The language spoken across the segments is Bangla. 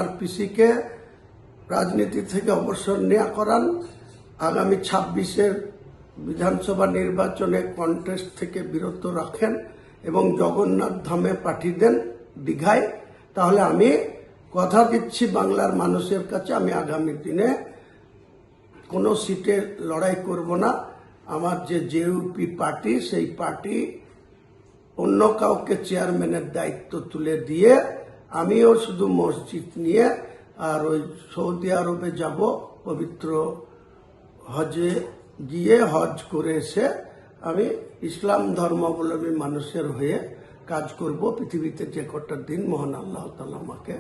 আপনার পিসিকে রাজনীতি থেকে অবসর নেওয়া করান, আগামী 26-এর বিধানসভা নির্বাচনে কন্টেস্ট থেকে বিরত রাখেন এবং জগন্নাথ ধামে পাঠিয়ে দেন দীঘায়। তাহলে আমি কথা দিচ্ছি বাংলার মানুষের কাছে, আমি আগামী দিনে কোনো সিটে লড়াই করব না। আমার যে জেইউপি পার্টি, সেই পার্টি অন্য কাউকে চেয়ারম্যানের দায়িত্ব তুলে দিয়ে আমিও শুধু মসজিদ নিয়ে আর ওই সৌদি আরবে যাব, পবিত্র হজে গিয়ে হজ করে এসে আমি ইসলাম ধর্মাবলম্বী মানুষের হয়ে কাজ করব পৃথিবীতে যে কটা দিন মহান আল্লাহ তাআলা আমাকে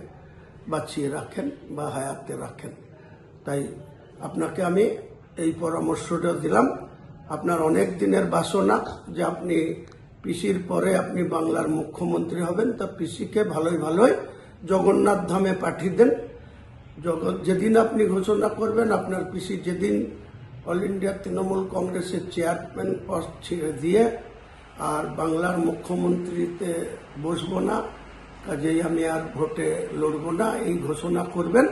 বাঁচিয়ে রাখেন বা হায়াতে রাখেন। তাই আপনাকে আমি এই পরামর্শটা দিলাম। আপনার অনেক দিনের বাসনা যে আপনি পিসির পরে আপনি বাংলার মুখ্যমন্ত্রী হবেন, তা পিসিকে ভালোই জগন্নাথ ধামে পাঠিয়ে দেন। যেদিন আপনি ঘোষণা করবেন, আপনার পিসি যেদিন অল ইন্ডিয়া তৃণমূল কংগ্রেসের চেয়ারম্যান পদ ছেড়ে দিয়ে আর বাংলার মুখ্যমন্ত্রীতে বসবো না, কাজেই আমি আর ভোটে লড়বো না, এই ঘোষণা করবেন।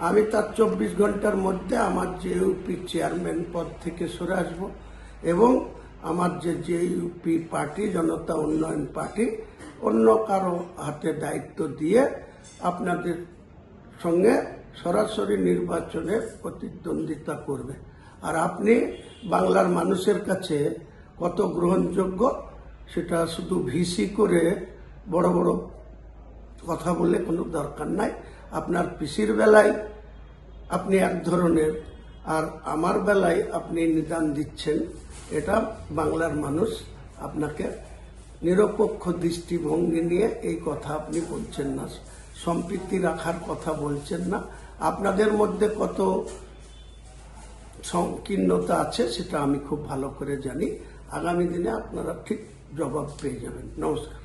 আমি তার 24 ঘন্টার মধ্যে আমার জেইউপি চেয়ারম্যান পদ থেকে সরে আসব এবং আমার যে জেইউপি পার্টি, জনতা উন্নয়ন পার্টি, অন্য কারো হাতে দায়িত্ব দিয়ে আপনাদের সঙ্গে সরাসরি নির্বাচনে প্রতিদ্বন্দ্বিতা করবে। আর আপনি বাংলার মানুষের কাছে কত গ্রহণযোগ্য সেটা শুধু ভিসি করে বড় বড় কথা বলে কোনো দরকার নাই। আপনার পিসির বেলায় আপনি এক ধরনের, আর আমার বেলায় আপনি নিদান দিচ্ছেন, এটা বাংলার মানুষ আপনাকে নিরপেক্ষ দৃষ্টিভঙ্গি নিয়ে এই কথা আপনি বলছেন না, সম্প্রীতি রাখার কথা বলছেন না। আপনাদের মধ্যে কত সংকীর্ণতা আছে সেটা আমি খুব ভালো করে জানি। আগামী দিনে আপনারা ঠিক জবাব পেয়ে যাবেন। নমস্কার।